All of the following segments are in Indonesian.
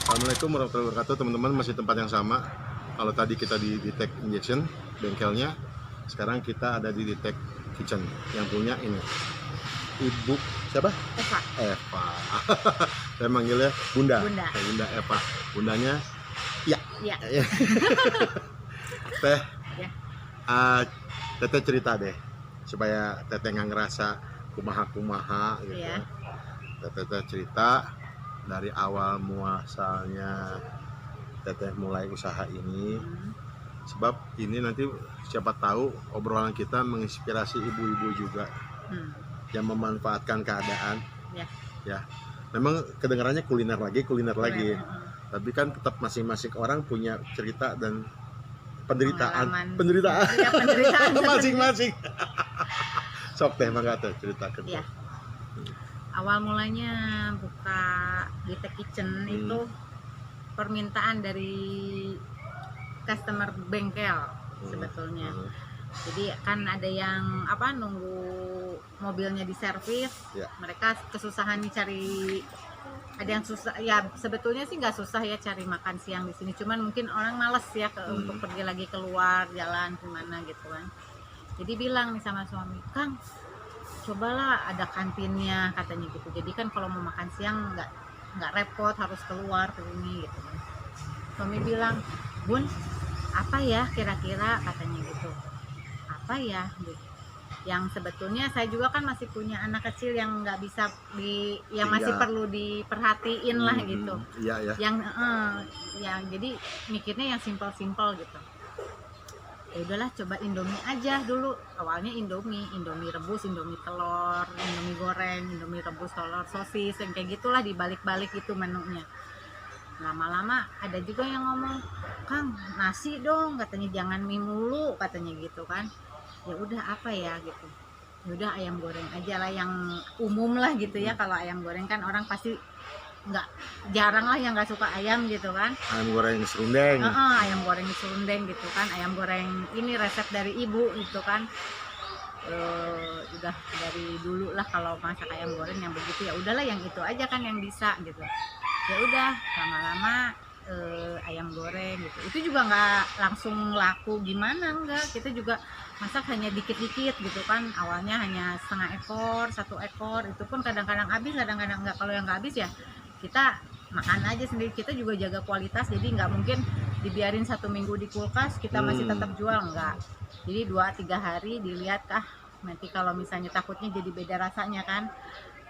Assalamualaikum warahmatullahi wabarakatuh, teman-teman. Masih tempat yang sama. Kalau tadi kita di Detect Injection bengkelnya, sekarang kita ada di Detect Kitchen yang punya ini Ibu siapa? Eva. Eva. Saya manggilnya Bunda. Bunda Eva. Bundanya ya. Ya. Teh, Ya. Teteh cerita deh supaya Teteh nggak ngerasa kumaha-kumaha gitu. Ya. Teteh cerita dari awal muasalnya Teteh mulai usaha ini, sebab ini nanti siapa tahu obrolan kita menginspirasi ibu-ibu juga yang memanfaatkan keadaan. Ya, memang kedengarannya kuliner lagi, tapi kan tetap masing-masing orang punya cerita dan penderitaan Ya, penderitaan masing-masing. Sok Teh, mangga Teh ceritakan. Ya. Awal mulanya buka Detect Kitchen itu permintaan dari customer bengkel sebetulnya. Jadi kan ada yang nunggu mobilnya diservis, mereka kesusahan nih cari, ada yang susah ya, sebetulnya sih nggak susah ya cari makan siang di sini, cuman mungkin orang males ya untuk pergi lagi keluar jalan gimana gitu kan. Jadi bilang nih sama suami, Kang, cobalah ada kantinnya katanya gitu, jadi kan kalau mau makan siang nggak repot harus keluar ke sini gitu kan. Suami bilang, Bun, apa ya kira-kira katanya gitu, apa ya gitu. Yang sebetulnya saya juga kan masih punya anak kecil yang nggak bisa yang masih perlu diperhatiin lah gitu. Yang jadi mikirnya yang simpel-simpel gitu. Ya udahlah, coba Indomie aja dulu. Awalnya Indomie rebus, Indomie telur, Indomie goreng, Indomie rebus telur, sosis, yang kayak gitulah, dibalik-balik itu menunya. Lama-lama ada juga yang ngomong, Kang, nasi dong katanya, jangan mie mulu katanya gitu kan. Ya udah apa ya gitu. Ya udah ayam goreng aja lah yang umum lah gitu ya. Kalau ayam goreng kan orang pasti jarang lah yang nggak suka ayam gitu kan. Ayam goreng serundeng. Ayam goreng serundeng gitu kan. Ayam goreng ini resep dari ibu gitu kan. Udah dari dulu lah kalau masak ayam goreng yang begitu, ya udahlah yang itu aja kan yang bisa gitu. Ya udah lama-lama ayam goreng gitu. Itu juga nggak langsung laku gimana, enggak. Kita juga masak hanya dikit-dikit gitu kan. Awalnya hanya setengah ekor, 1 ekor. Itu pun kadang-kadang habis, kadang-kadang enggak. Kalau yang nggak habis ya kita makan aja sendiri. Kita juga jaga kualitas, jadi nggak mungkin dibiarin 1 minggu di kulkas kita masih tetap jual, enggak. Jadi 2-3 hari dilihat nanti kalau misalnya takutnya jadi beda rasanya kan,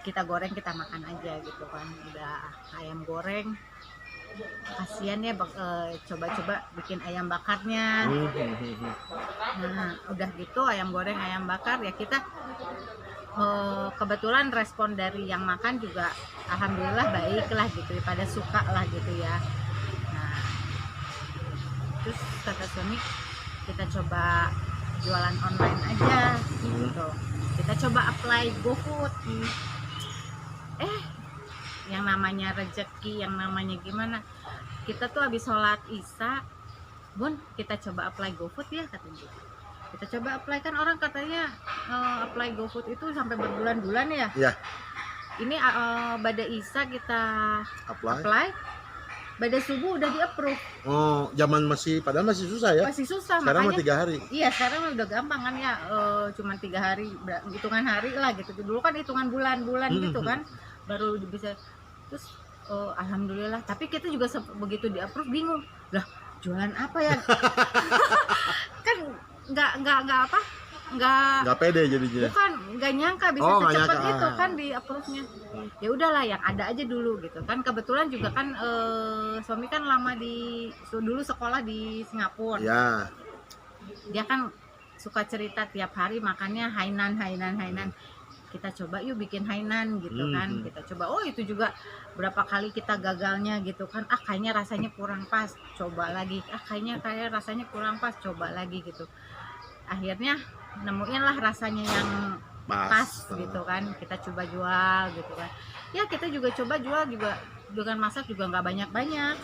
kita goreng, kita makan aja gitu kan. Udah ayam goreng, kasihan ya, coba-coba bikin ayam bakarnya. Nah udah gitu ayam goreng, ayam bakar ya, kita kebetulan respon dari yang makan juga alhamdulillah baik lah gitu, pada suka lah gitu ya. Nah terus kata suami, kita coba jualan online aja gitu. Kita coba apply GoFood. Yang namanya rezeki, yang namanya gimana, kita tuh habis sholat isya, Bun, kita coba apply GoFood ya katanya. Kita coba apply, kan orang katanya apply GoFood itu sampai berbulan-bulan ya. Iya. Ini pada isya kita apply, pada subuh udah di-approve. Oh, zaman padahal masih susah ya. Masih susah. Sekarang makanya 3 hari. Iya, sekarang udah gampang kan ya, cuma 3 hari, hitungan hari lah gitu. Dulu kan hitungan bulan-bulan gitu kan, baru bisa. Terus alhamdulillah, tapi kita juga begitu di-approve bingung. Lah, jualan apa ya? Kan nggak pede jadinya. Bukan, nggak nyangka bisa secepat itu kan di approve-nya. Ya udahlah yang ada aja dulu gitu kan. Kebetulan juga kan suami kan lama dulu sekolah di Singapura. Ya. Dia kan suka cerita tiap hari makannya Hainan. Kita coba yuk bikin Hainan gitu kan. Kita coba, itu juga berapa kali kita gagalnya gitu kan. Kayaknya rasanya kurang pas, coba lagi. Kayaknya rasanya kurang pas, coba lagi gitu. Akhirnya nemuin lah rasanya yang pas gitu kan. Kita coba jual gitu kan. Ya kita juga coba jual juga dengan masak juga nggak banyak-banyak.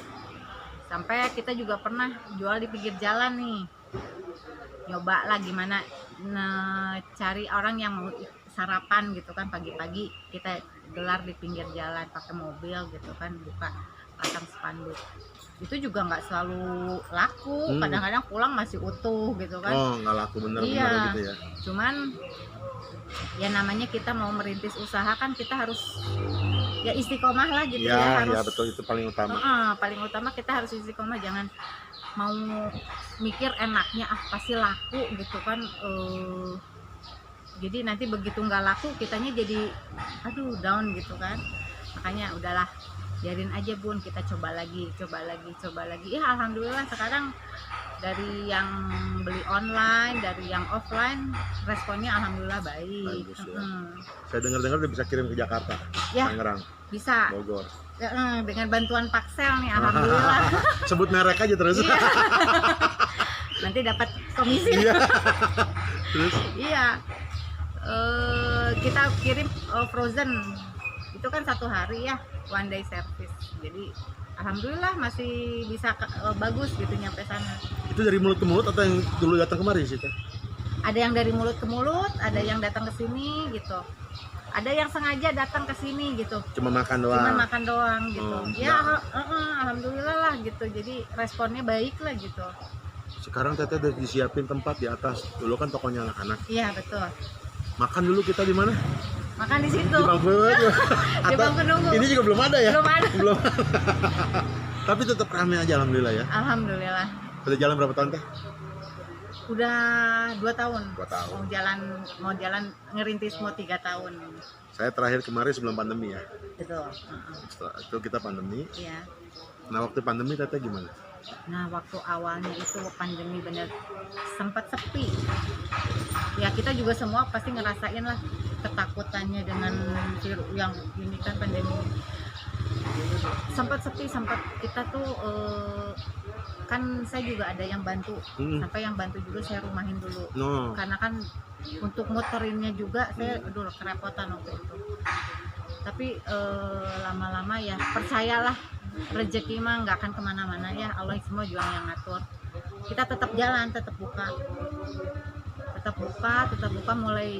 Sampai kita juga pernah jual di pinggir jalan nih. Nyoba lah gimana cari orang yang mau sarapan gitu kan, pagi-pagi kita gelar di pinggir jalan pakai mobil gitu kan, buka pasang spanduk. Itu juga nggak selalu laku, kadang-kadang pulang masih utuh gitu kan. Oh, nggak laku bener-bener Iya. gitu ya. Cuman ya namanya kita mau merintis usaha kan kita harus ya istiqomah lah gitu Iya, ya, harus ya betul, itu paling utama. paling utama kita harus istiqomah, jangan mau mikir enaknya pasti laku gitu kan. Jadi nanti begitu nggak laku kitanya jadi aduh down gitu kan. Makanya udahlah, biarin aja Bun, kita coba lagi. Ya alhamdulillah sekarang dari yang beli online, dari yang offline, responnya alhamdulillah baik. Bagus ya. Saya dengar-dengar udah bisa kirim ke Jakarta, Ya. Tangerang, Bisa Bogor. dengan bantuan Paksel nih, alhamdulillah. Sebut merek aja terus. Iya. Nanti dapat komisi. Iya. Terus Iya. Kita kirim frozen itu kan 1 hari ya, one day service. Jadi alhamdulillah masih bisa bagus gitu nyampe sana. itu dari mulut ke mulut atau yang dulu datang kemari sih? Ada yang dari mulut ke mulut, ada yang datang ke sini gitu. Ada yang sengaja datang ke sini gitu. Cuma makan doang. Cuma makan doang gitu. Ya nah. alhamdulillah lah gitu. Jadi responnya baik lah gitu. Sekarang Teteh udah disiapin tempat di atas. Dulu kan tokonya anak-anak. Iya betul. Makan dulu kita di mana? Makan di situ. Di bangku. Di bangku nunggu. Ini juga belum ada ya? Belum ada. Belum. Tapi tetap ramai aja alhamdulillah ya. Alhamdulillah. Udah jalan berapa tahun Teh? Udah 2 tahun. 2 tahun. Mau jalan ngerintis mau 3 tahun. Saya terakhir kemarin sebelum pandemi ya. Betul. Setelah itu kita pandemi. Iya. Nah waktu pandemi Teteh gimana? Nah waktu awalnya itu pandemi bener sempat sepi. Ya kita juga semua pasti ngerasain lah ketakutannya dengan virus yang ini kan pandemi. Sempat sepi, sempat kita tuh kan saya juga ada yang bantu, sampai yang bantu juga saya rumahin dulu. Karena kan untuk moterinnya juga saya aduh kerepotan waktu itu. Tapi lama-lama ya percayalah, rezeki mah nggak akan kemana-mana ya, Allah semua juga yang ngatur. Kita tetap jalan, tetap buka,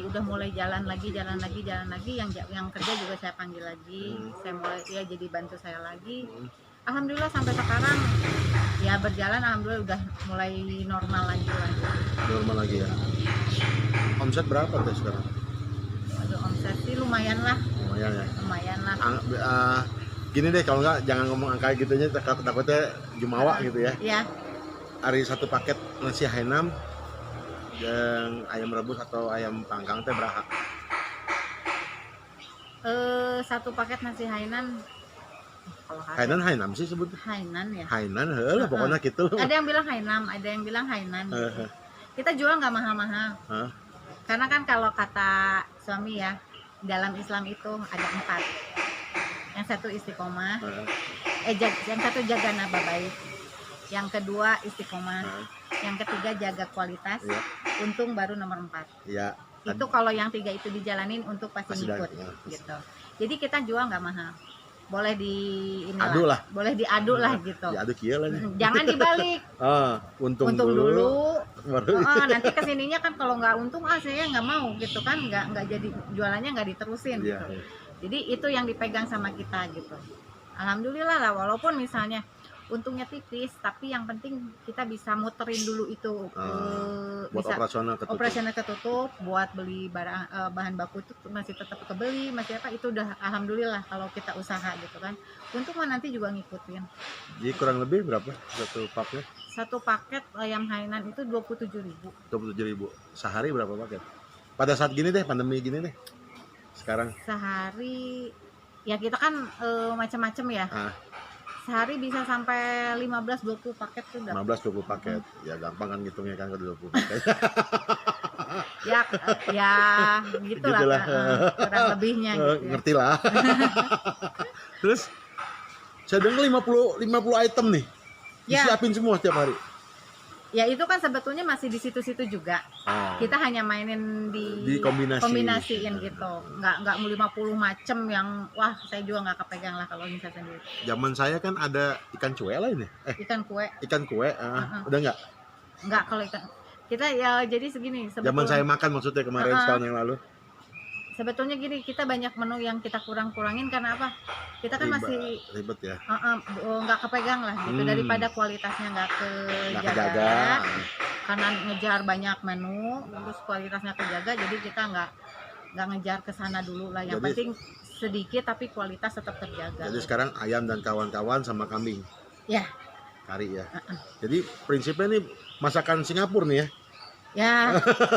udah mulai jalan lagi. Yang kerja juga saya panggil lagi, saya mulai ya jadi bantu saya lagi. Alhamdulillah sampai sekarang ya berjalan, alhamdulillah udah mulai normal lagi lah. Normal lagi ya. Omset berapa Teh sekarang? Aduh, omset sih lumayan lah. Lumayan lah. Gini deh, kalau nggak jangan ngomong angka gitu aja, takutnya jumawa gitu ya. Iya. Hari 1 paket nasi Hainam dan ayam rebus atau ayam panggang Teh berapa? 1 paket nasi Hainan. Kalau Hainam sih sebutnya. Hainan ya. Hainan, lah pokoknya gitu. Ada yang bilang Hainam, ada yang bilang Hainan. Gitu. Kita jual nggak mahal-mahal. Karena kan kalau kata suami ya, dalam Islam itu ada 4. Yang 1 istiqomah, yang 1 jaga nama baik, yang kedua istiqomah, yang ketiga jaga kualitas, untung baru nomor 4. Iya. Itu kalau yang 3 itu dijalanin untuk pasti ngikut gitu. Jadi kita jual nggak mahal. Boleh boleh diadu lah gitu. Diadu kieu lah nih. Jangan dibalik. Untung dulu. Nanti kesininya kan kalau nggak untung saya nggak mau gitu kan, nggak jadi jualannya nggak diterusin gitu. Jadi itu yang dipegang sama kita gitu. Alhamdulillah lah, walaupun misalnya untungnya tipis, tapi yang penting kita bisa muterin dulu itu buat bisa operasional ketutup, buat beli barang bahan baku itu masih tetap kebeli, masih apa itu udah alhamdulillah kalau kita usaha gitu kan. Untung mah nanti juga ngikutin. Jadi kurang lebih berapa 1 paket? 1 paket ayam Hainan itu 27.000. 27.000. Sehari berapa paket? Pada saat gini deh, pandemi gini deh. Sekarang sehari ya kita kan macam-macam ya. Sehari bisa sampai 15-20 paket tuh udah. 15-20 paket. Ya gampang kan ngitungnya kan kalau 20 paket. ya gitulah. Kurang lebihnya gitu. Ngerti lah. Terus saya dengar 50 item nih. Disiapin semua setiap hari. Ya itu kan sebetulnya masih di situ-situ juga. Kita hanya mainin di kombinasiin gitu. Nggak 50 macem yang wah saya juga nggak kepegang lah kalau bisa sendiri. Zaman saya kan ada ikan kue lah ini. Ikan kue. Udah nggak? Nggak kalau ikan. Kita ya jadi segini. Zaman saya makan maksudnya kemarin setahun yang lalu. sebetulnya gini, kita banyak menu yang kita kurangin karena apa? Kita kan masih ribet ya. Nggak kepegang lah gitu, daripada kualitasnya nggak Nggak kejaga. kejaga. Karena ngejar banyak menu, terus kualitasnya kejaga, jadi kita nggak ngejar ke sana dulu lah. Yang penting sedikit tapi kualitas tetap terjaga. Jadi sekarang ayam dan kawan-kawan sama kambing. Ya. Kari ya. Jadi prinsipnya nih masakan Singapura nih ya. Ya.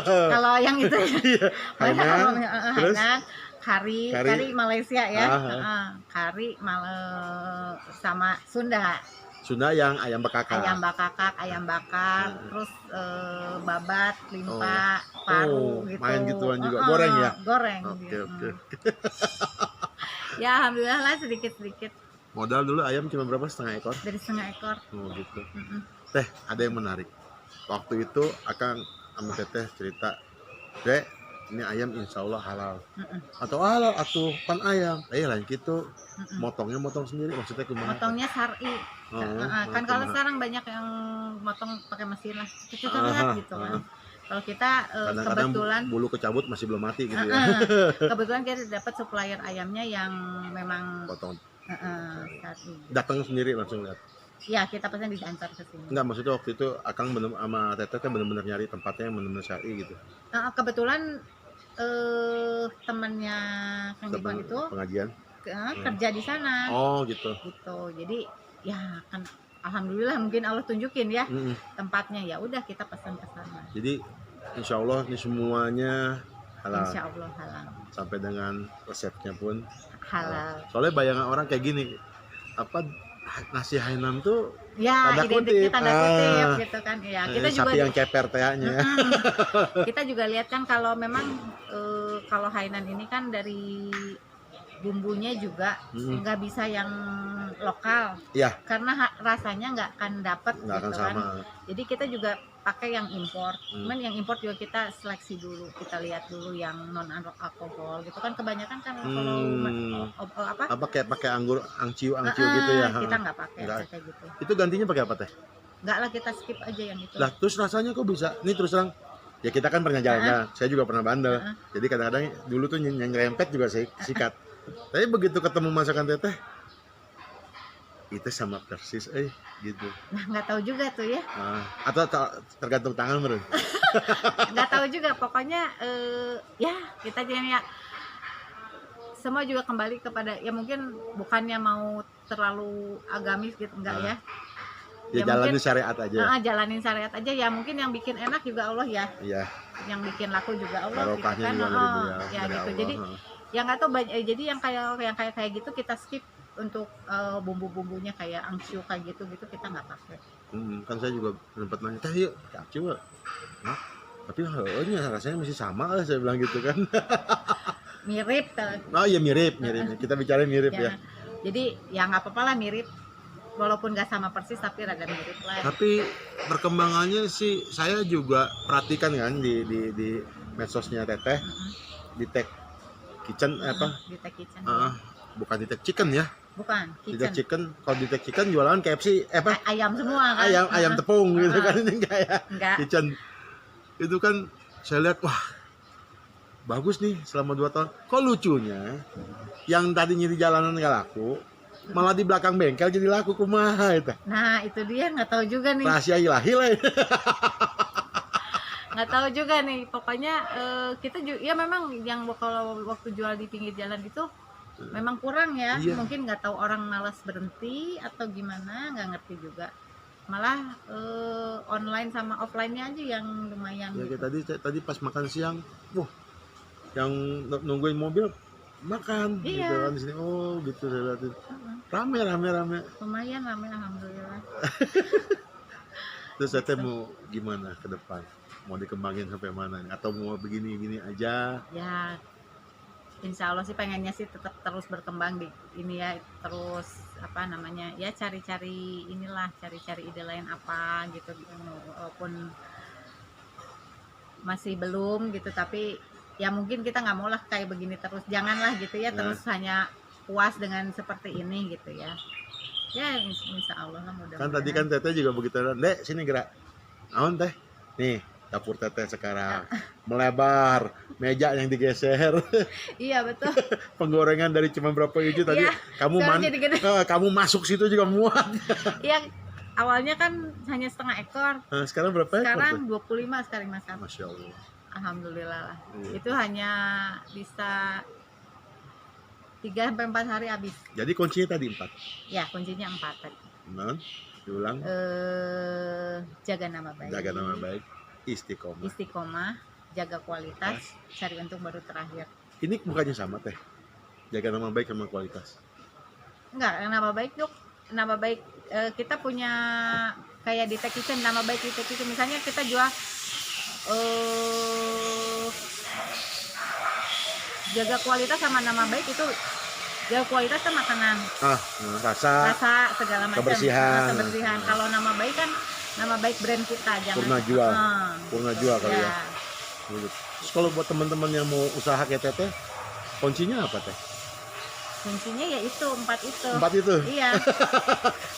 Kalau yang itu ya. Hainan, kari Malaysia ya. Kari sama Sunda. Sunda yang ayam bakakak. Ayam bakar, terus babat, limpa, paru gitu. Main gituan juga. Goreng ya? Goreng. Oke. Ya alhamdulillah lah sedikit-sedikit. Modal dulu ayam cuma berapa? Setengah ekor? Dari setengah ekor. Oh gitu. Teh, ada yang menarik. Waktu itu Akang sama Teteh cerita, Dek, ini ayam insya Allah halal. Atau halal, atau pan ayam. Lain gitu. Motongnya motong sendiri, maksudnya kumaha? Motongnya syar'i. Kan kalau sekarang banyak yang motong pakai mesin lah. Kita lihat gitu kan. Kalau kita kebetulan bulu kecabut masih belum mati gitu ya. Kebetulan kita dapat supplier ayamnya yang memang potong. syar'i. Datang sendiri langsung lihat. Ya, kita pesan diantar ke sini. Enggak, maksudnya waktu itu Akang sama Teteh kan benar-benar nyari tempatnya yang benar-benar syar'i gitu. Kebetulan temannya Kang Dikon itu pengajian kerja di sana. Oh gitu. Jadi ya kan alhamdulillah mungkin Allah tunjukin ya tempatnya, ya udah kita pesan ke sana. Jadi insya Allah ini semuanya halal. Insya Allah halal. Sampai dengan resepnya pun halal. Soalnya bayangan orang kayak gini, apa nasi Hainan tuh ya tanda kutip gitu kan ya. Kita juga sapi yang ceper tehnya. Kita juga lihat kan kalau memang kalau Hainan ini kan dari bumbunya juga nggak bisa yang lokal ya, karena rasanya nggak akan dapet nggak gitu akan sama. Kan. Jadi kita juga pakai yang impor. Cuman yang impor juga kita seleksi dulu, kita lihat dulu yang non alkohol gitu kan. Kebanyakan kan kalau apa kayak pakai anggur angciu gitu ya. Kita nggak pakai kayak gitu. Itu gantinya pakai apa teh? Nggak lah, kita skip aja yang itu. Lah terus rasanya kok bisa? Ini terus terang ya, kita kan pernah jalan, saya juga pernah bandel. Jadi kadang-kadang dulu tuh yang ngerempet juga saya sikat. Tapi begitu ketemu masakan Teteh, itu sama persis gitu. Nah nggak tahu juga tuh ya. Atau tergantung tangan bro. Nggak tahu juga, pokoknya ya kita ya semua juga kembali kepada ya, mungkin bukannya mau terlalu agamis gitu, enggak ya. Ya jalanin syariat aja. Jalanin syariat aja ya, mungkin yang bikin enak juga Allah ya. Iya. Yang bikin laku juga Allah gitu kan. Ya gitu. Jadi yang nggak tahu jadi yang kayak gitu kita skip untuk bumbu-bumbunya kayak angciu kayak gitu kita nggak pakai. Kan saya juga sempat nanya, teh yuk angciu nah, tapi rasanya masih sama lah, saya bilang gitu kan. Mirip. Oh iya mirip. Kita bicara mirip ya. Jadi ya nggak apa-apa lah mirip, walaupun nggak sama persis tapi rada mirip lah. Tapi perkembangannya sih saya juga perhatikan kan di medsosnya Teteh, di Tech Kitchen di Tech Kitchen. Bukan di Tech Chicken ya. Bukan, Di Tech Chicken. Kalau di Tech Chicken jualan KFC ayam semua kan. Ayam tepung gitu kan, ini enggak. Kitchen. Itu kan saya lihat, wah bagus nih selama 2 tahun. Kok lucunya yang tadinya di jalanan nggak laku, malah di belakang bengkel jadi laku, kumaha itu. Nah itu dia, nggak tahu juga nih. Rahasia ilahi lah. Nggak tahu juga nih, pokoknya kita juga ya memang yang kalau waktu jual di pinggir jalan itu memang kurang ya. Mungkin nggak tahu orang malas berhenti atau gimana, nggak ngerti juga. Malah online sama offline-nya aja yang lumayan. Ya gitu. tadi pas makan siang, yang nungguin mobil makan gitu kan di sini. Oh gitu, saya lihat rame. Lumayan rame alhamdulillah. Terus saya mau gimana ke depan? Mau dikembangin sampai mana nih? Atau mau begini aja? Ya, insya Allah sih pengennya sih tetap terus berkembang di ini ya, terus apa namanya ya, cari-cari ide lain apa gitu, walaupun masih belum gitu, tapi ya mungkin kita nggak mau lah kayak begini terus, janganlah gitu ya, terus hanya puas dengan seperti ini gitu ya. Ya insya Allah lah, mudah-mudahan. Kan tadi kan Teteh juga begitu, Dek sini gerak. Naon teh? Nih dapur teteh sekarang melebar, meja yang digeser, Iya betul. penggorengan dari cuma berapa biji tadi Iya, kamu sekarang jadi gede. kamu masuk situ juga muat. Iya, awalnya kan hanya setengah ekor. Nah, sekarang berapa ekor? Sekarang 25 sekali masak. Masya Allah. Alhamdulillah lah. Iya. Itu hanya bisa 3 sampai 4 hari habis. Jadi kuncinya tadi 4. Ya, kuncinya 4 tadi. Nah, diulang. Jaga nama baik. Jaga nama baik, istiqomah. Istiqomah, jaga kualitas, cari untung baru terakhir. Ini bukannya sama teh? Jaga nama baik sama kualitas. Enggak, nama baik Dok. Nama baik kita punya kayak di Tech Kitchen, nama baik di Tech Kitchen. Misalnya kita jual jaga kualitas sama nama baik itu. Jaga kualitas kan makanan, Rasa segala macam, kebersihan. Kalau nama baik kan nama baik brand kita, jangan Purna jual kali ya. Terus kalau buat teman-teman yang mau usaha kayak teteh, kuncinya apa teh? Kuncinya ya itu 4 itu. 4 itu. Iya.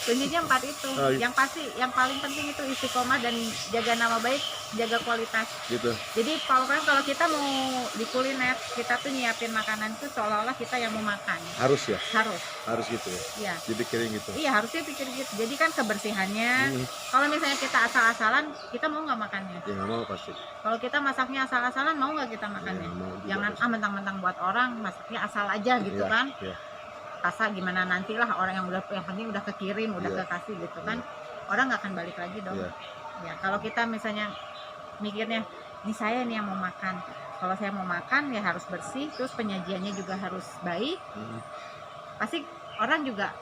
Kuncinya 4 itu. Oh, iya. Yang pasti, yang paling penting itu istiqomah dan jaga nama baik, jaga kualitas. Gitu. Jadi kalau kita mau di kuliner, kita tuh nyiapin makanan tuh seolah-olah kita yang mau makan. Harus ya? Harus gitu ya? Iya. Dipikirin gitu? Iya, harusnya pikir gitu. Jadi kan kebersihannya, kalau misalnya kita asal-asalan, kita mau nggak makannya? Ya nggak mau pasti. Kalau kita masaknya asal-asalan, mau nggak kita makannya? Ya, mau Jangan pasti. mentang-mentang buat orang, masaknya asal aja gitu Iya, kan. iya. Rasa gimana nantilah orang yang penting udah kekirim, udah Iya. kekasih gitu kan. Orang nggak akan balik lagi dong. Iya. Ya, kalau kita misalnya mikirnya, ini saya nih yang mau makan. Kalau saya mau makan ya harus bersih, terus penyajiannya juga harus baik. Pasti orang juga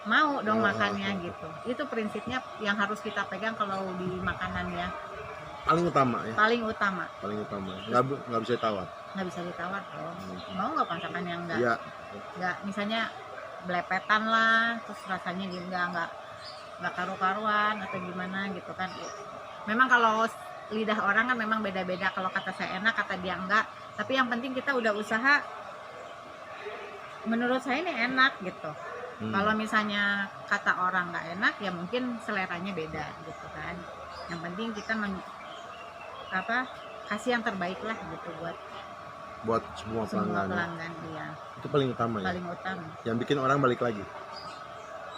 mau dong makannya gitu. Itu prinsipnya yang harus kita pegang kalau di makanan ya. Paling utama ya? Paling utama. Nggak bisa tawar? Nggak bisa ditawar dong. Mau nggak masakan yang Iya. nggak misalnya belepetan lah, terus rasanya juga nggak karu-karuan atau gimana gitu kan. Memang kalau lidah orang kan memang beda-beda, kalau kata saya enak, kata dia enggak, tapi yang penting kita udah usaha, menurut saya ini enak gitu. Kalau misalnya kata orang nggak enak ya mungkin seleranya beda gitu kan. Yang penting kita kasih yang terbaik lah gitu buat semua semua pelanggan. pelanggan. Iya, Itu paling utama ya? paling utama. Yang bikin orang balik lagi?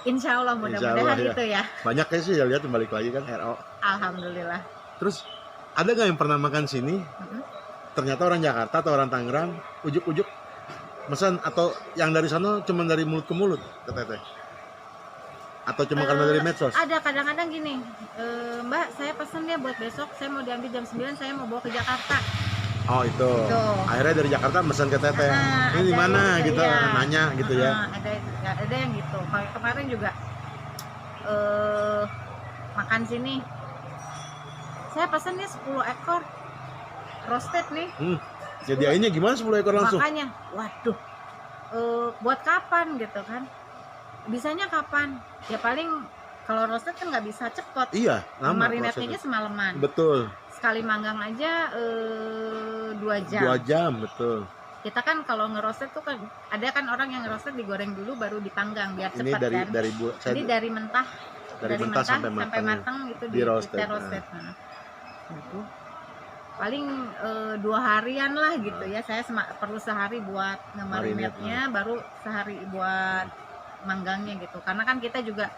Insya Allah mudah-mudahan ya. gitu ya. Banyak ya sih ya lihat yang balik lagi kan, RO. Alhamdulillah. Terus ada nggak yang pernah makan sini? Ternyata orang Jakarta atau orang Tangerang, ujuk-ujuk pesan, atau yang dari sana cuma dari mulut ke mulut ke teteh? Atau cuma karena dari medsos? Ada kadang-kadang gini, Mbak saya pesen ya buat besok, saya mau diambil jam 9, saya mau bawa ke Jakarta. Oh itu. Akhirnya dari Jakarta pesan ke teteh. Ini di mana gitu, iya. nanya gitu ya. Ada yang gitu. Kayak kemarin juga makan sini. Saya pesennya 10 ekor roasted nih. Jadinya gimana 10 ekor langsung? Makanya, waduh. Buat kapan gitu kan? Bisanya kapan? Ya paling kalau roasted kan nggak bisa cepet. Iya, lama. Marinatenya semalaman. Betul. Sekali manggang aja 2 jam. 2 jam, betul. Kita kan kalau ngerostet tuh kan ada kan orang yang ngerostet digoreng dulu baru dipanggang biar cepat kan. Jadi dari mentah sampai matang itu di roasted. Itu paling 2 harian lah gitu ya. Saya perlu sehari buat ngemarinatnya, baru sehari buat manggangnya gitu. Karena kan kita juga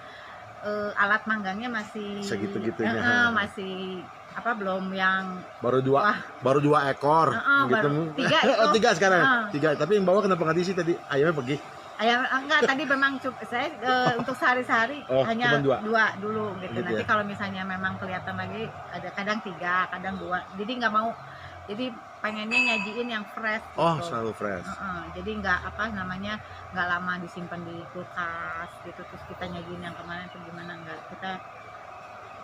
alat manggangnya masih segitu-gitunya. Masih belum yang baru 2 ekor gitu. 3 3 sekarang. 3, tapi yang bawah kenapa nggak diisi tadi? Ayamnya pergi. Ayam enggak, tadi memang saya untuk sehari-hari hanya 2 dulu gitu. Nanti ya? Kalau misalnya memang kelihatan lagi ada kadang 3, kadang 2. Jadi nggak mau, jadi pengennya nyajiin yang fresh gitu. Selalu fresh. Jadi nggak nggak lama disimpan di kulkas gitu, terus kita nyajiin yang kemana itu gimana, nggak. Kita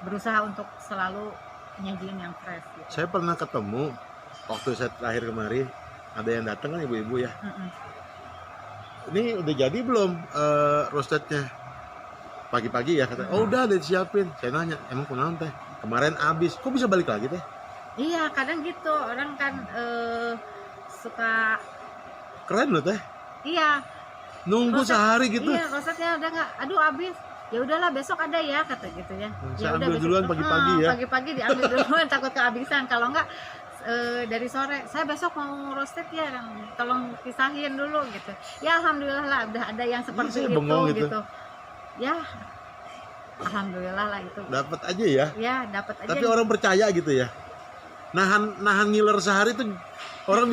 berusaha untuk selalu nyajiin yang fresh gitu. Saya pernah ketemu waktu saya terakhir kemarin, ada yang datang kan ibu-ibu ya. Ini udah jadi belum roastednya? Pagi-pagi ya kata, udah disiapin. Saya nanya, emang kunaon teh? Kemarin habis, kok bisa balik lagi teh? Iya, kadang gitu. Orang kan suka. Keren loh teh. Iya. Nunggu sehari gitu. Iya, roastednya udah nggak. Aduh habis. ya udahlah besok ada ya kata gitu ya. Saya udah ambil besok, duluan pagi-pagi ya. Pagi-pagi diambil duluan takut kehabisan. Kalau enggak dari sore saya besok mau roasted ya, tolong pisahin dulu gitu. Ya alhamdulillah lah udah ada yang seperti Saya itu bengong gitu. Ya alhamdulillah lah itu. Dapat aja ya. Ya dapat aja. Tapi orang percaya gitu ya. Nahan ngiler sehari tuh orang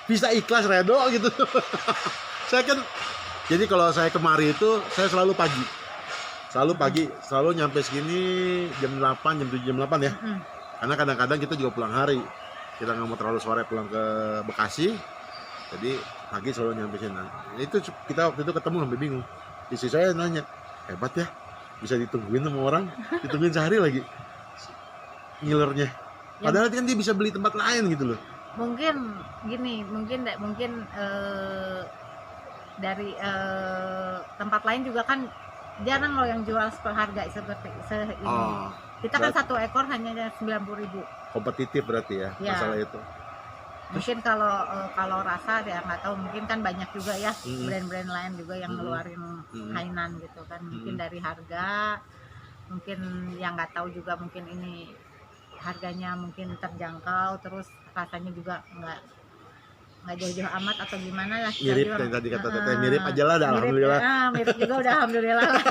bisa ikhlas redo gitu. Saya kan jadi kalau saya kemari itu saya selalu pagi. Selalu nyampe segini jam 8, jam 7, jam 8 ya. Karena kadang-kadang kita juga pulang hari. Kita nggak mau terlalu sore pulang ke Bekasi. Jadi pagi selalu nyampe sini. Nah, itu kita waktu itu ketemu sampai bingung. Istri saya nanya, hebat ya, bisa ditungguin sama orang, ditungguin sehari lagi ngilernya. Padahal kan dia bisa beli tempat lain gitu loh. Mungkin gini, mungkin dari tempat lain juga kan jarang loh yang jual seharga seperti ini. Kita kan satu ekor hanya 90.000. Kompetitif berarti ya, masalah itu. Mungkin kalau rasa ya nggak tahu, mungkin kan banyak juga ya brand-brand lain juga yang ngeluarin Hainan gitu kan. Mungkin dari harga, mungkin yang nggak tahu juga mungkin ini harganya mungkin terjangkau, terus rasanya juga nggak jauh-jauh amat atau gimana lah. Mirip tadi kata Teteh, mirip aja lah, alhamdulillah. Mirip juga udah alhamdulillah lah.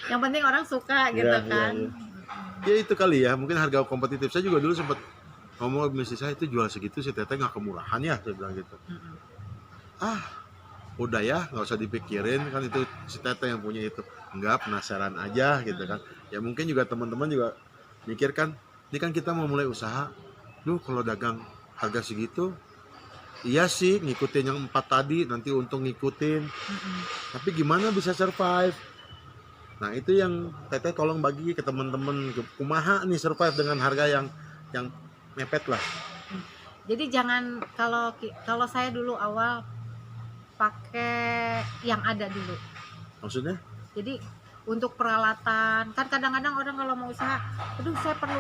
Yang penting orang suka gitu kan. Ya itu kali ya, mungkin harga kompetitif. Saya juga dulu sempat ngomong ke istri saya, itu jual segitu si Teteh nggak kemurahan ya, saya bilang gitu. Udah ya, nggak usah dipikirin, kan itu si Teteh yang punya itu. Enggak, penasaran aja gitu kan. Ya mungkin juga teman-teman juga mikir kan, ini kan kita mau mulai usaha, kalau dagang harga segitu, iya sih ngikutin yang 4 tadi, nanti untung ngikutin. Tapi gimana bisa survive? Nah itu yang Teteh tolong bagi ke teman-teman, kumaha nih survive dengan harga yang mepet lah. Jadi jangan, kalau saya dulu awal pakai yang ada dulu. Maksudnya? Jadi untuk peralatan, kan kadang-kadang orang kalau mau usaha, aduh saya perlu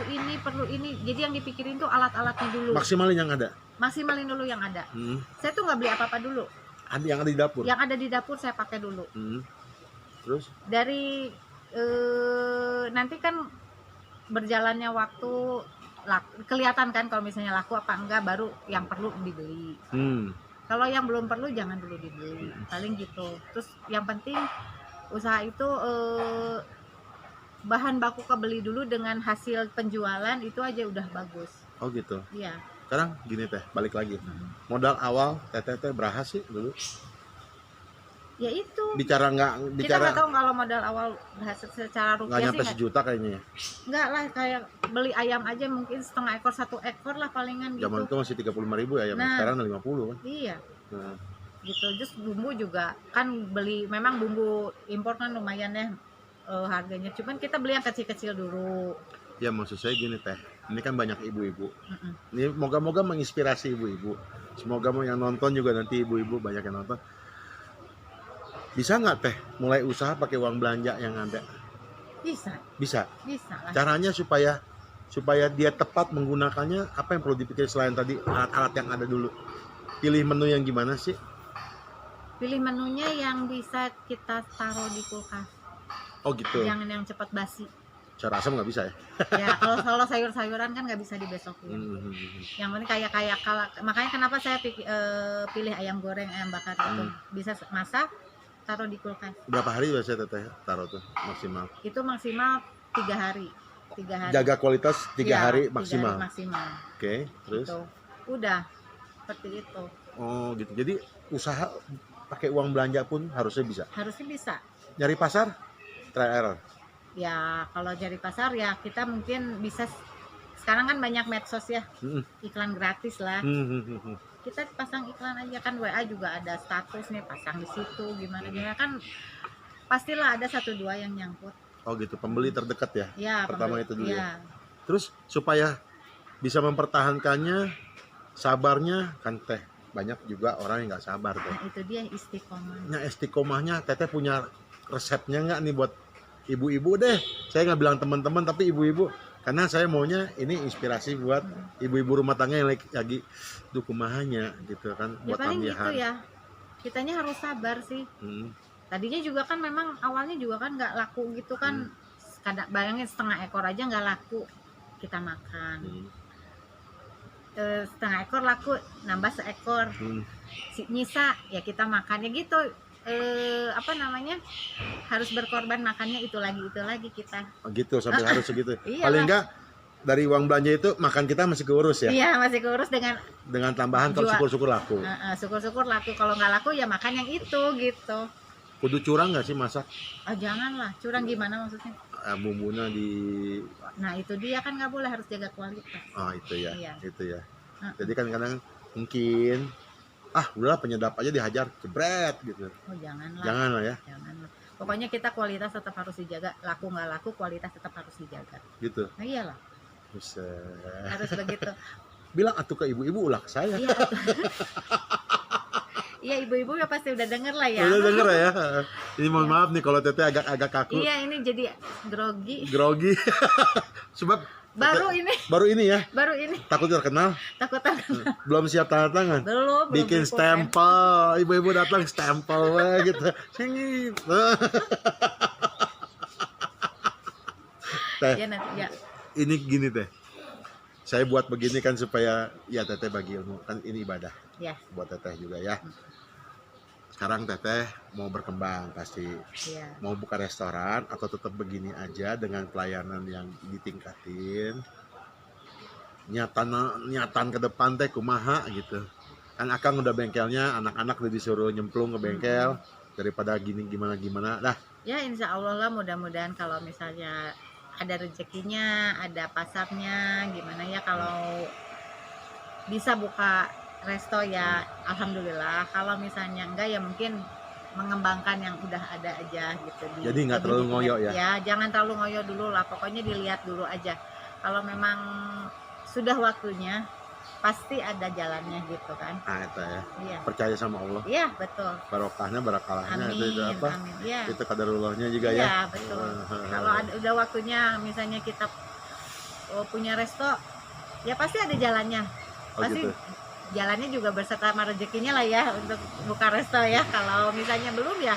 ini, jadi yang dipikirin tuh alat-alatnya dulu. Maksimalin yang ada? Maksimalin dulu yang ada. Saya tuh nggak beli apa-apa dulu. Yang ada di dapur? Yang ada di dapur saya pakai dulu. Terus? Dari nanti kan berjalannya waktu kelihatan kan kalau misalnya laku apa enggak, baru yang perlu dibeli. Kalau yang belum perlu jangan dulu dibeli, paling gitu. Terus yang penting usaha itu bahan baku kebeli dulu, dengan hasil penjualan itu aja udah bagus. Oh gitu. Iya. Sekarang gini Teh, balik lagi. Modal awal Teteh berhasil dulu? Ya itu. Kita nggak tahu kalau modal awal berhasil secara rupiah nggak nyampe sih sejuta kayaknya ya. Enggak lah, kayak beli ayam aja mungkin setengah ekor, 1 ekor lah palingan gitu. Zaman itu masih 35.000 ya, sekarang 50 kan. Iya. Gitu. Terus bumbu juga kan memang bumbu impor kan lumayan ya harganya. Cuman kita beli yang kecil-kecil dulu. Ya maksud saya gini Teh, ini kan banyak ibu-ibu. Ini moga-moga menginspirasi ibu-ibu. Semoga yang nonton juga nanti ibu-ibu banyak yang nonton. Bisa nggak Teh mulai usaha pakai uang belanja yang ada? Bisa lah. Caranya supaya dia tepat menggunakannya, apa yang perlu dipikir selain tadi alat-alat yang ada dulu? Pilih menu yang gimana sih? Pilih menunya yang bisa kita taruh di kulkas. Oh gitu. Jangan yang cepat basi. Cara asam nggak bisa ya? Ya kalau sayur-sayuran kan nggak bisa dibesokin. Yang penting kayak makanya kenapa saya pilih ayam goreng, ayam bakar itu bisa masak, taruh di kulkas. Berapa hari biasanya Teteh taruh tuh maksimal? Itu maksimal 3 hari. 3 hari. Jaga kualitas 3 hari maksimal. 3 hari maksimal. Oke, terus? Gitu. Udah seperti itu. Oh gitu. Jadi usaha pakai uang belanja pun harusnya bisa. Harusnya bisa. Nyari pasar, trial error. Ya kalau cari pasar ya kita mungkin bisa. Sekarang kan banyak medsos ya, iklan gratis lah. Kita pasang iklan aja kan, WA juga ada status nih, pasang di situ gimana kan pastilah ada 1-2 yang nyangkut. Oh gitu, pembeli terdekat ya? Ya pertama itu dulu ya. Terus supaya bisa mempertahankannya, sabarnya kan Teh, banyak juga orang yang nggak sabar tuh. Nah, itu dia istiqomah. Nah istiqomahnya Teteh punya resepnya nggak nih buat ibu-ibu deh? Saya nggak bilang teman-teman tapi ibu-ibu, karena saya maunya ini inspirasi buat ibu-ibu rumah tangga yang lagi kumahannya gitu kan, buat paling tambahan. gitu ya, kitanya harus sabar sih. Tadinya juga kan memang awalnya juga kan nggak laku gitu kan. Kadang bayangin setengah ekor aja nggak laku kita makan. Setengah ekor laku, nambah seekor. Nyisa ya kita makannya gitu. Apa namanya, harus berkorban makannya itu lagi kita. Oh gitu, sampai harus segitu. Iyalah. Paling enggak dari uang belanja itu makan kita masih keurus ya. Iya, masih keurus dengan Tambahan kalau syukur-syukur laku. Syukur-syukur laku. Kalau nggak laku ya makan yang itu gitu. Kudu curang nggak sih masak? Janganlah, curang gimana maksudnya? Bumbunya di. Nah itu dia kan nggak boleh, harus jaga kualitas. Oh itu ya, Iya. itu ya. Jadi kan kadang mungkin udahlah penyedap aja dihajar, jebret gitu. Oh janganlah. Janganlah ya. Janganlah. Pokoknya kita kualitas tetap harus dijaga, laku nggak laku kualitas tetap harus dijaga. Gitu. Nah iyalah. Buset. Harus begitu. Bilang atuh ke ibu-ibu ulah ke saya. Iya. Iya ibu-ibu ya pasti udah denger lah ya. Udah denger ya. Ini mohon maaf nih kalau Teteh agak kaku. Iya ini jadi Grogi. Sebab baru ini ya. Baru ini. Takut terkenal. Belum siap tanda tangan. Belum. Bikin stempel. Ibu-ibu datang stempel gitu. Sini. Teh. Ya nanti ya. Ini gini Teh. Saya buat begini kan supaya ya Teteh bagi ilmu, kan ini ibadah. Ya. Buat Teteh juga ya. Sekarang Teteh mau berkembang pasti. Ya. Mau buka restoran atau tetap begini aja dengan pelayanan yang ditingkatin. Niatan ke depan Teh kumaha gitu. Kan Akang udah bengkelnya, anak-anak udah disuruh nyemplung ke bengkel daripada gimana. Nah, ya insya Allah lah, mudah-mudahan kalau misalnya ada rezekinya, ada pasarnya, gimana ya kalau bisa buka resto ya alhamdulillah. Kalau misalnya enggak ya mungkin mengembangkan yang udah ada aja gitu. Jadi nggak terlalu ngoyo ya? Ya jangan terlalu ngoyo dulu lah, pokoknya dilihat dulu aja. Kalau memang sudah waktunya pasti ada jalannya gitu kan. Itu ya. Iya. Percaya sama Allah. Iya betul. Barokahnya, barakalahnya. Amin, itu apa? Amin. Ya. Itu kaderullahnya juga ya. ya. Iya betul. Kalau udah waktunya misalnya kita punya resto, ya pasti ada jalannya. Pasti gitu. Jalannya juga berserta sama rezekinya lah ya untuk buka resto ya. Kalau misalnya belum ya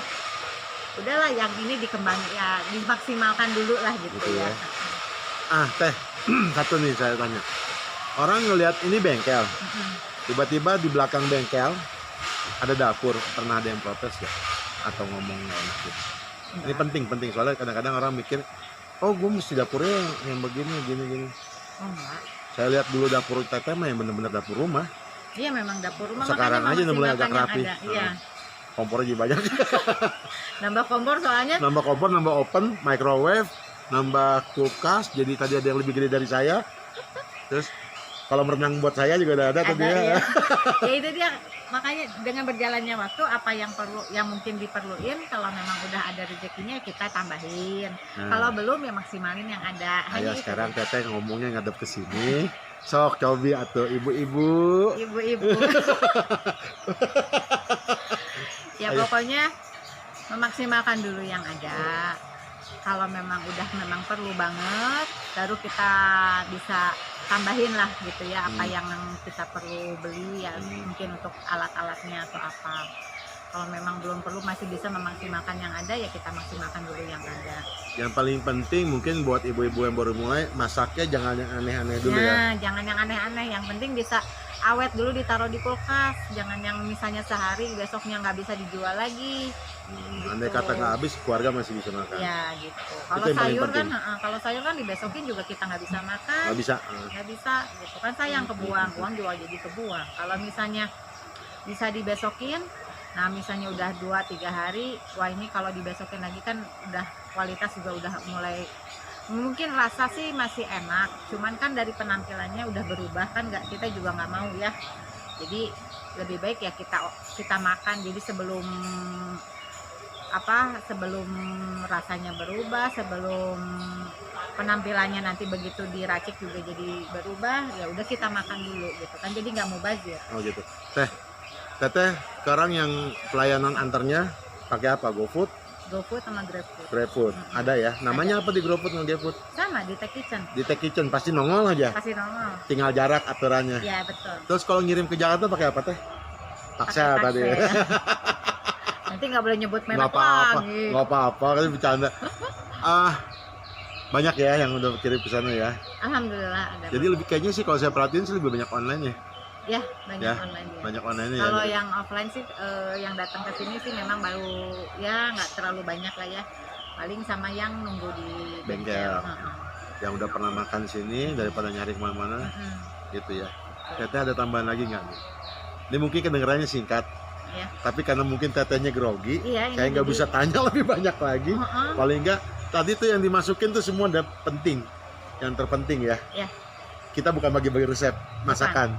udahlah, yang ini dikembangin ya, dimaksimalkan dulu lah gitu ya. Teh, satu nih saya tanya. Orang ngelihat ini bengkel, tiba-tiba di belakang bengkel ada dapur, pernah ada yang protes ya? Atau ngomong nggak enak gitu? Ini penting soalnya kadang-kadang orang mikir, oh gue mesti dapurnya yang begini, gini. Oh enggak. Saya lihat dulu dapur Teteh mah yang benar-benar dapur rumah. Iya memang dapur rumah. Sekarang aja udah mulai agak rapi. Iya. Kompornya juga banyak. Nambah kompor soalnya. Nambah kompor, nambah oven, microwave, nambah kulkas. Jadi tadi ada yang lebih gede dari saya. Terus kalau merenang buat saya juga udah ada tadi ya. Iya. Ya itu dia, makanya dengan berjalannya waktu apa yang perlu, yang mungkin diperluin, kalau memang udah ada rezekinya kita tambahin. Kalau belum ya maksimalin yang ada. Ayo sekarang Teteh ngomongnya ngadep ke sini. Sok cobi atau ibu-ibu. Ya pokoknya memaksimalkan dulu yang ada. Kalau memang perlu banget, baru kita bisa tambahin lah gitu ya, apa yang kita perlu beli ya, mungkin untuk alat-alatnya atau apa. Kalau memang belum perlu, masih bisa memaksimalkan yang ada, ya kita maksimalkan dulu yang ada. Yang paling penting mungkin buat ibu-ibu yang baru mulai, masaknya jangan yang aneh-aneh dulu ya. Jangan yang aneh-aneh, yang penting bisa awet dulu, ditaruh di kulkas. Jangan yang misalnya sehari besoknya nggak bisa dijual lagi. Andai kata nggak habis, keluarga masih bisa makan. Ya gitu. Kalau sayur kan dibesokin juga kita nggak bisa makan. Nggak bisa gitu kan, sayang kebuang, uang jual jadi kebuang. Kalau misalnya bisa dibesokin, nah misalnya udah 2-3 hari, wah ini kalau dibesokin lagi kan udah kualitas juga udah mulai, mungkin rasa sih masih enak, cuman kan dari penampilannya udah berubah kan, kita juga nggak mau ya. Jadi lebih baik ya kita makan, jadi sebelum rasanya berubah, sebelum penampilannya nanti begitu diracik juga jadi berubah, ya udah kita makan dulu gitu kan, jadi nggak mubazir. Oh gitu. Teteh sekarang yang pelayanan antarnya pakai apa? GoFood sama GrabFood. GrabFood. Ada ya? Namanya apa di GoFood sama GrabFood? Sama di Tech Kitchen. Di Tech Kitchen pasti nongol aja. Pasti nongol. Tinggal jarak aturannya. Iya betul. Terus kalau ngirim ke Jakarta pakai apa Teh? Paksa tadi. Nanti nggak boleh nyebut Nggak merek apa-apa, lagi. nggak apa-apa, kan bercanda. Banyak ya yang udah kirim ke sana ya. Alhamdulillah ada. Jadi lebih kayaknya sih kalau saya perhatiin sih lebih banyak online ya. Ya, banyak Ya, online ya. Banyak online ya. Kalau yang offline sih yang datang ke sini sih memang baru ya nggak terlalu banyak lah ya. Paling sama yang nunggu di Bengkel. Heeh. Yang udah pernah makan sini daripada nyari kemana-mana Mm-mm. gitu ya. Teteh ada tambahan lagi nggak nih? Ini mungkin kedengarannya singkat, Ya. tapi karena mungkin tetehnya grogi, Iya, ini saya nggak jadi- bisa tanya lebih banyak lagi. Heeh. Paling nggak tadi tuh yang dimasukin tuh semua udah penting, yang terpenting ya. Ya. Kita bukan bagi-bagi resep masakan,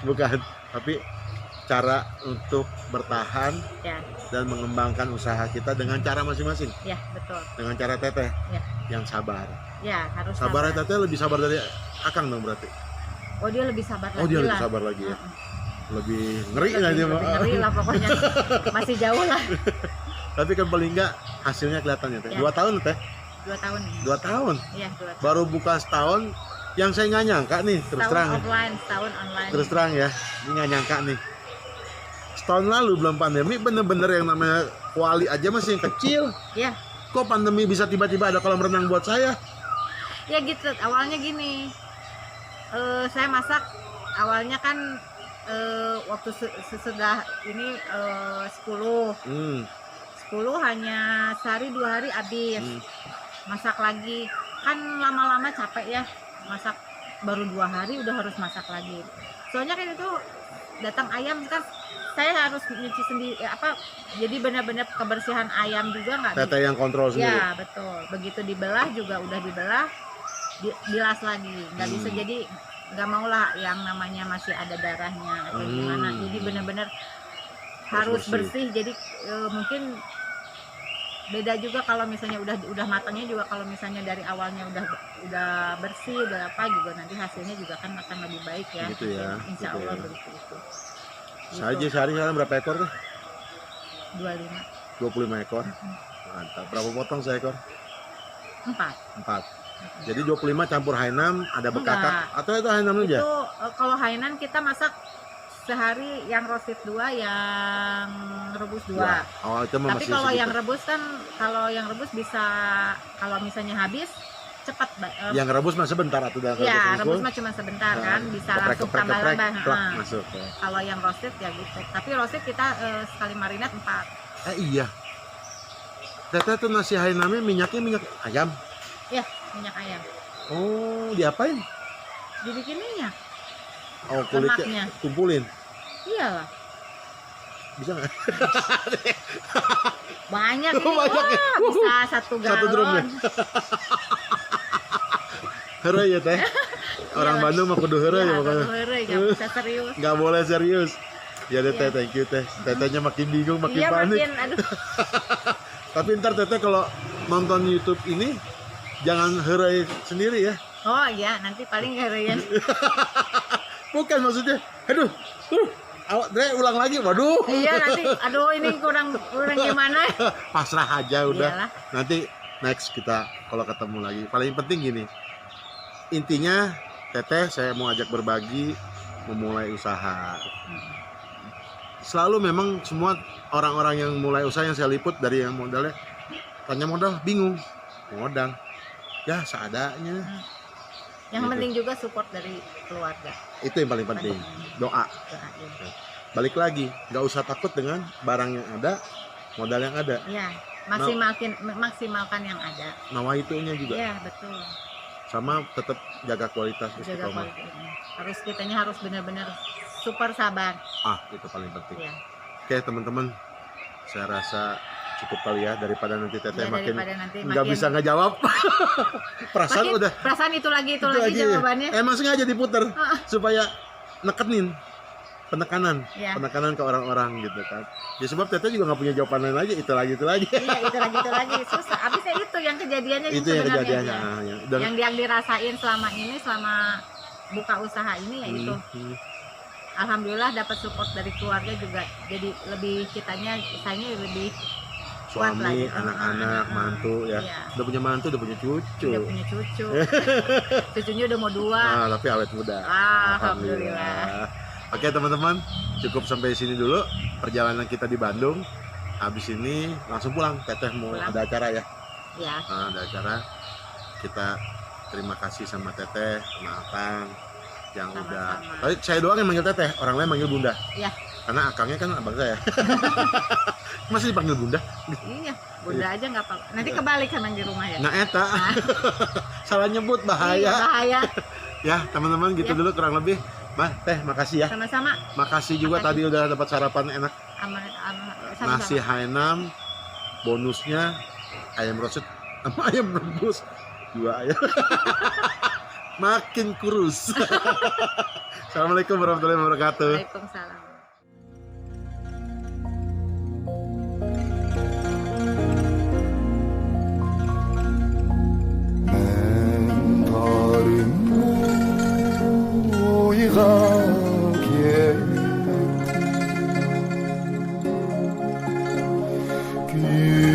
Bukan. tapi cara untuk bertahan Ya, dan mengembangkan usaha kita dengan cara masing-masing, ya betul. dengan cara teteh Ya. yang sabar. Ya, harus Sabarnya teteh lebih sabar dari akang dong berarti. Oh, dia lebih sabar Oh lagi dia lah. lebih sabar lagi ya, Heeh. lebih ngeri Lebih, lah dia lebih mah. ngeri lah pokoknya. Masih jauh lah. Tapi kan paling nggak hasilnya kelihatan ya teh. Ya. 2 tahun teh, 2 tahun nih. 2 tahun. Iya, 2 tahun. Baru buka setahun, yang saya nggak nyangka nih terus Setahun terang. offline, setahun online. Terus terang ya, ini nggak nyangka nih. Setahun lalu belum pandemi, bener-bener yang namanya kuali aja masih yang kecil. Ya. Kok pandemi bisa tiba-tiba ada kolam renang buat saya? Ya gitu, awalnya gini. Saya masak awalnya kan waktu sesudah ini 10 hanya sehari 2 hari habis. Masak lagi kan lama-lama capek ya, masak baru 2 hari udah harus masak lagi. Soalnya kan itu datang ayam kan saya harus nyuci sendiri jadi benar-benar kebersihan ayam juga nggak Teteh yang kontrol sendiri. ya betul, begitu dibelah juga udah dibelah bilas lagi, nggak bisa, jadi nggak mau lah yang namanya masih ada darahnya atau gimana, jadi benar-benar harus bersih. Jadi mungkin beda juga kalau misalnya udah matangnya juga, kalau misalnya dari awalnya udah bersih udah apa juga, nanti hasilnya juga kan akan lebih baik ya. Gitu ya, Insya gitu Allah ya. begitu itu. Saya aja sehari sekarang berapa ekor tuh? 25. 25 ekor. Mantap. Berapa potong seekor? 4. 4. Jadi 25 campur Hainam, ada bekakak Enggak. atau itu Hainam aja? Itu kalau Hainan kita masak sehari, yang roasted 2, yang rebus 2. Oh, itu mah Tapi masih kalau segitu. yang rebus kan, kalau yang rebus bisa, kalau misalnya habis cepat. Yang rebus mah sebentar atau dalam Ya, rebus mah cuma sebentar kan, bisa langsung tambah tambah. plak, masuk. Kalau yang roasted ya gitu. Tapi roasted kita sekali marinat 4. Iya. Teteh tuh nasi Hainamnya minyaknya minyak ayam. Ya, minyak ayam. Oh, diapain? Dibikin minyak. Oh, kulitnya Lemaknya. kumpulin. Iyalah. Bisa nggak? Banyak ini. Banyak ya? Wah, bisa 1 galon. Satu drum ya? Heureuy ya teh. Orang Iya. Bandung mah kudu heureuy ya pokoknya. Nggak bisa serius. Nggak boleh serius. Ya deh teh, Iya. thank you teh. Tetehnya makin bingung, makin Iya, panik. makin aduh. Tapi ntar teteh kalau nonton YouTube ini jangan heureuy sendiri ya. Oh iya, nanti paling kalian. Bukan maksudnya. Aduh. Awak Dre ulang lagi. Waduh. Iya, nanti aduh ini kurang gimana. Pasrah aja udah. Iyalah. Nanti next kita kalau ketemu lagi. Paling penting gini. Intinya teteh saya mau ajak berbagi, memulai usaha. Selalu memang semua orang-orang yang mulai usaha yang saya liput dari yang modalnya tanya modal bingung. Modal. Ya seadanya. Yang Gitu. penting juga support dari keluarga. Itu yang paling penting. Doa. Doain. Balik lagi, nggak usah takut dengan barang yang ada, modal yang ada. Iya, maksimalkan yang ada. Nawaitunya juga. Iya, betul. Sama tetap jaga kualitas Jaga istiqomah. kualitas. Kitanya harus benar-benar super sabar. Itu paling penting. Iya. Oke teman-teman, saya rasa cukup kali ya daripada nanti teteh Ya, makin daripada nanti nggak makin- bisa ngejawab. Perasaan Makin udah perasaan itu lagi jawabannya. Emang sengaja diputer supaya nekenin penekanan Iya. ke orang-orang gitu kan. Ya sebab teteh juga nggak punya jawaban lain lagi, itu lagi. Iya, itu lagi susah. Abisnya itu yang kejadiannya Itu yang sebenarnya. kejadiannya. Ya. Yang dirasain selama buka usaha ini ya itu. Alhamdulillah dapat support dari keluarga juga, jadi lebih saya lebih kuat Suami, lagi. anak-anak, mantu ya. Iya. Udah punya mantu, udah punya cucu. Udah punya cucu. Cucunya udah mau 2. Tapi awet muda. Alhamdulillah. Oke teman-teman, cukup sampai sini dulu perjalanan kita di Bandung. habis ini langsung pulang. Teteh mau Pulang. ada acara ya. Ya, Nah, ada acara. Kita terima kasih sama Teteh, sama Akang yang Sama-sama. udah. Tapi saya doang yang manggil Teteh, orang lain manggil Bunda. Iya. Karena Akangnya kan abang saya. Masih dipanggil Bunda. iya. Bunda aja nggak apa. Nanti kebalik kan di rumah ya. Nah, eta. Salah nyebut Iya, bahaya. bahaya. Ya, teman-teman gitu Ya. dulu kurang lebih. Teh, makasih ya. Sama-sama. Makasih juga Makasih. tadi udah dapat sarapan enak. Sama-sama. Nasi Hainam, bonusnya ayam roset sama ayam rebus. 2 ayam. Makin kurus. Assalamualaikum warahmatullahi wabarakatuh. Waalaikumsalam.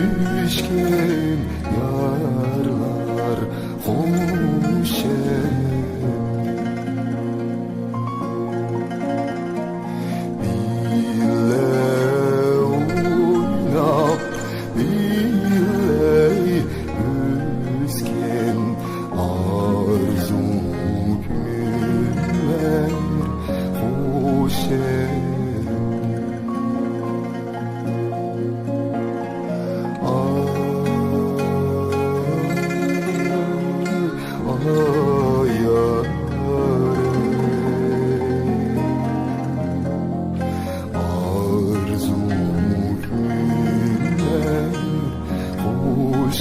Küçken yarlar hoş bile oynap bile üzken arzu günler hoş arzu günler hoş